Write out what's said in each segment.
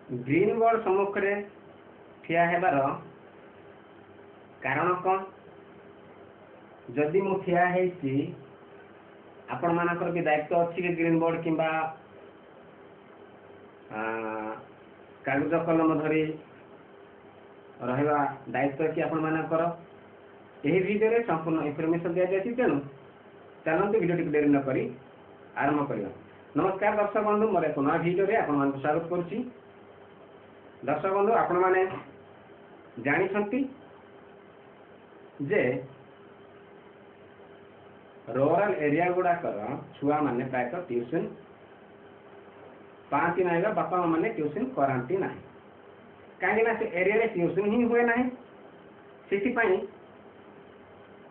Green board सम्मुख में ठिया हेबार कारण कौन जदि मु ठिया हेछि आपण मानकर भी दायित्व अच्छी कि ग्रीन बोर्ड किंबा कागज कलम धरी रहिबा दायित्व कि आपण मानकर यही वीडियो रे संपूर्ण इनफॉरमेशन दिया जायछि तेणु चलते वीडियो टी देरी न करी आरंभ करिया। नमस्कार दर्शक बंधु मोर एक नया वीडियो रे आपण मानक स्वागत करछि। दर्शक बंधु आपण माने जानि छंती जे रूरल एरिया गुड़ाकर छुआ माने प्रायत ट्यूशन पाती ना बापा माने ट्यूशन कराती ना कहीं से एरिया ट्यूशन ही हुए ना से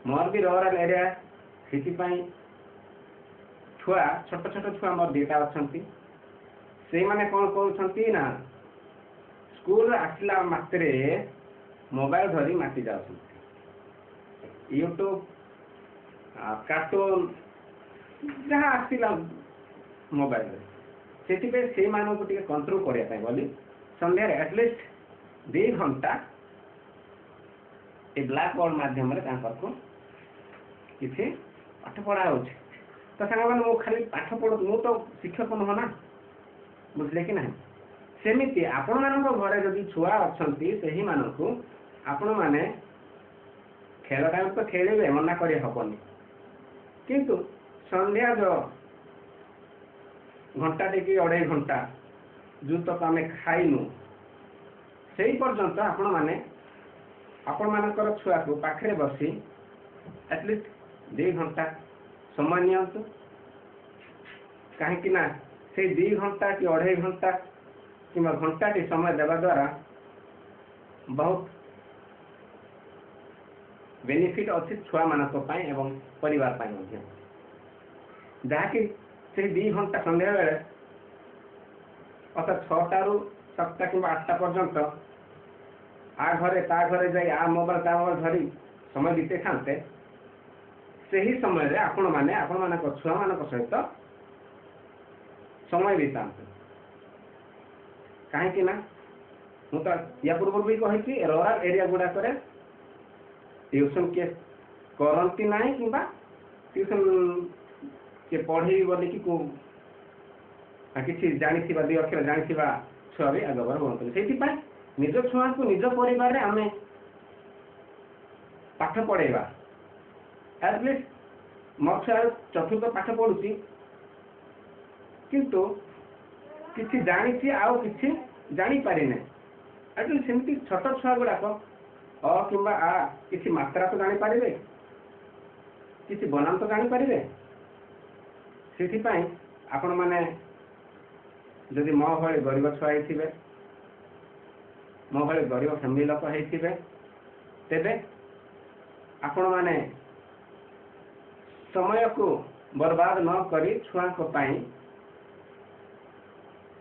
मोर भी रूरल एरिया से छुआ छोट छोट छुआ मोर दीटा अच्छा से माने कौन कर ना स्कूल आसला मात्रे मोबाइल धरी माति जा यूट्यूब कार्टून जहाँ आसला मोबाइल से मानक कंट्रोल करने बोली संध्यारे एटलिस्ट 2 घंटा ये ब्लैक बोर्ड माध्यम किसी पाठ पढ़ा हो तो सारे खाली पाठ पढ़ मु तो शिक्षक नुह ना बुझले कि ना सेमती आपण मान घरे जदि छुआ अच्छा से मानक आपण मैंने खेल टाइम तो खेलेंगे मना कर हेनी किंतु संध्या जो घंटा टे कि 2.5 घंटा जो तक आम खाइनु से पर्यंत आपण मैंने आपण मानकर छुआ को पाखे बसी एटलिस्ट 2 घंटा समय नियंतु कहीं से 2 घंटा कि 2.5 घंटा कि घंटा टी समय देवा द्वारा बहुत बेनिफिट अच्छी छुआ मानक एवं परिवार जहाँकि से 2 घंटा संध्या बेले अर्थात 6टा रू 7टा कि 8टा पर्यंत आ घरे ता घरे जाई आ मोबाइल ता मोबाइल धरी समय बीते खाते से ही समय आपण मैंने आपण मान छुआ मान सहित समय बीता कहीं मुझे या पूर्व भी कही रूरल एरिया गुड़ाक ट्यूशन किए करती ना कि ट्यूशन किए पढ़े बोलिकी किसी जानी 2 अक्षर जानी छुआ भी आगवर हूँ से निज छुआ को निज परिवार आम पाठ पढ़ेगा एटलिस्ट मो छुआ 4th पाठ पढ़ुची किंतु किसी जानी आउ कि जानी पारि ना एटलिस्ट सेमती छोट छुआ गुड़ाक अ कि आ किसी मात्रा तो जानी पारे किसी बनाम तो जानी पारे से आपण मैंने जदि मो भाई गरीब छुआ होते मो भाई गरीब फैमिली लोक होते तेबे आपण मैंने समय को बर्बाद न करी छुआ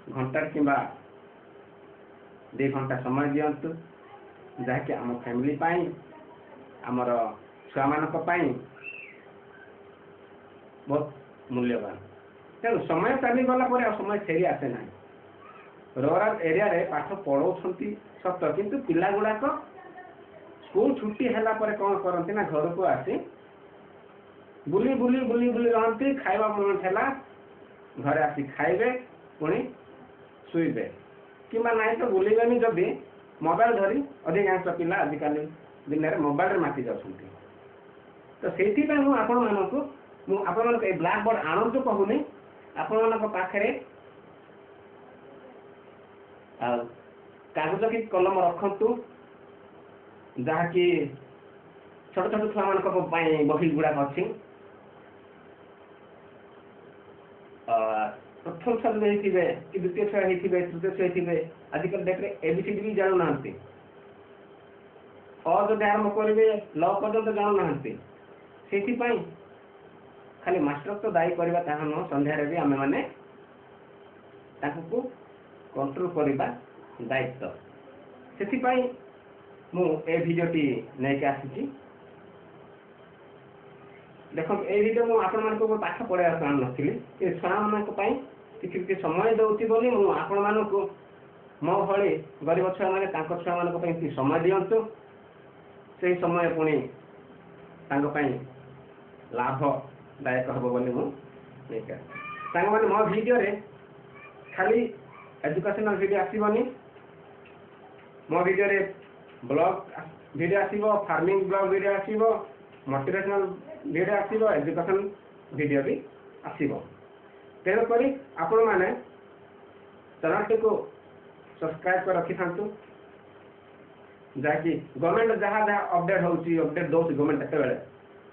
घंटा कि 2 घंटा समय दिंतु जहाँकि आम फैमिली आमर छुआ मानक बहुत मूल्यवान तेणु समय चलीगला समय फेरी आसे ना रूरल एरिया रे पाठ पढ़ाऊँ सत किंतु पिला गुड़ाक स्कूल छुट्टी है कौन करती ना घर को आसी बुली बुली बुली बुली रहती खाଇବା मोमेंट है घरे आसी खाइबे पुणी शुइबे कि ना तो बुलेनि जदि मोबाइल धरी अधिकांश पिला आजिकल दिन में मोबाइल रे माति जाऊँ तो से आपण मानक ब्लैक बोर्ड आणतु कहूनी आपण मान पाखे कागज कि कलम रखतु जहाँकि छोट छोट छुआ मान बही गुड़ाक अच्छी प्रथम छुआ होते कि द्वितीय छुआ होते तृतीय छुआ होते आजिकल डेट में एबीसीडी भी जानू ना जब आरंभ करेंगे ल पर्यटन जानू ना से खाली मास्टर तो दायी करवा ता नुह संध्यारे भी आम मैंने कंट्रोल करवा दायित्व से मुझे भिडियोटी नहीं आसी देखो ये भिडियो मुझे पाठ पढ़ा आन नी छुआ मान किसी समय दूसरी बोली मुझे ମୋ ଭଳି ଗରିବ ଛୁଆମାନେ ତାଙ୍କ ଛୁଆମାନଙ୍କ ପାଇଁ କିଛି ସମୟ ଦିଅନ୍ତୁ, ସେହି ସମୟ ପୁଣି ତାଙ୍କ ପାଇଁ ଲାଭଦାୟକ ହେବ ବୋଲି ମୁଁ ନେଇକି ଆସିଛି। ସାଙ୍ଗମାନେ ମୋ ଭିଡ଼ିଓରେ ଖାଲି ଏଜୁକେସନାଲ ଭିଡ଼ିଓ ଆସିବନି, ମୋ ଭିଡ଼ିଓରେ ବ୍ଲଗ ଭିଡ଼ିଓ ଆସିବ, ଫାର୍ମିଂ ବ୍ଲଗ ଭିଡ଼ିଓ ଆସିବ, ମୋଟିଭେସନାଲ ଭିଡ଼ିଓ ଆସିବ, ଏଜୁକେସନ ଭିଡ଼ିଓ ବି ଆସିବ। ତେଣୁକରି ଆପଣମାନେ ଚ୍ୟାନେଲଟିକୁ ସବସ୍କ୍ରାଇବ କରି ରଖିଥାନ୍ତୁ, ଯାହାକି ଗଭର୍ଣ୍ଣମେଣ୍ଟ ଯାହା ଯାହା ଅପଡେଟ୍ ହେଉଛି, ଅପଡେଟ୍ ଦେଉଛି ଗଭର୍ଣ୍ଣମେଣ୍ଟ କେତେବେଳେ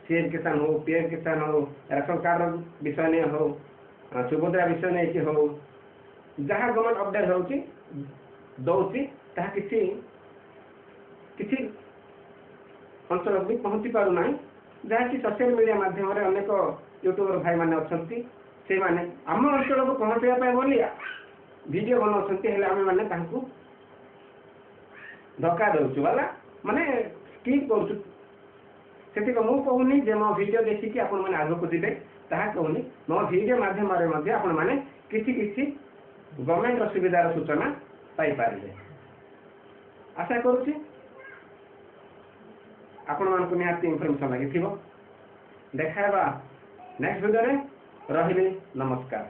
ସିଏମ୍ କିଷାନ ହଉ, ପିଏମ୍ କିଷାନ ହଉ, ରାସନ କାର୍ଡ ବିଷୟ ନେଇ ହଉ, ସୁଭଦ୍ରା ବିଷୟ ନେଇକି ହଉ, ଯାହା ଗଭର୍ଣ୍ଣମେଣ୍ଟ ଅପଡେଟ୍ ହେଉଛି ଦେଉଛି, ତାହା କିଛି କିଛି ଅଞ୍ଚଳକୁ ବି ପହଞ୍ଚି ପାରୁନାହିଁ, ଯାହାକି ସୋସିଆଲ ମିଡ଼ିଆ ମାଧ୍ୟମରେ ଅନେକ ୟୁଟ୍ୟୁବର ଭାଇମାନେ ଅଛନ୍ତି, ସେମାନେ ଆମ ଅଞ୍ଚଳକୁ ପହଞ୍ଚାଇବା ପାଇଁ ବୋଲି ଭିଡ଼ିଓ ବନାଉଛନ୍ତି, ହେଲେ ଆମେମାନେ ତାଙ୍କୁ ଧୋକା ଦେଉଛୁ ବାଲା ମାନେ ସ୍କିପ୍ କରୁଛୁ। ସେଥିପାଇଁ ମୁଁ କହୁନି ଯେ ମୋ ଭିଡ଼ିଓ ଦେଖିକି ଆପଣମାନେ ଆଗକୁ ଯିବେ, ତାହା କହୁନି, ମୋ ଭିଡ଼ିଓ ମାଧ୍ୟମରେ ମଧ୍ୟ ଆପଣମାନେ କିଛି କିଛି ଗଭର୍ଣ୍ଣମେଣ୍ଟର ସୁବିଧାର ସୂଚନା ପାଇପାରିବେ। ଆଶା କରୁଛି ଆପଣମାନଙ୍କୁ ନିହାତି ଇନଫର୍ମେସନ୍ ଲାଗିଥିବ। ଦେଖା ହେବା ନେକ୍ସଟ ଭିଡ଼ିଓରେ। ରହିଲି, ନମସ୍କାର।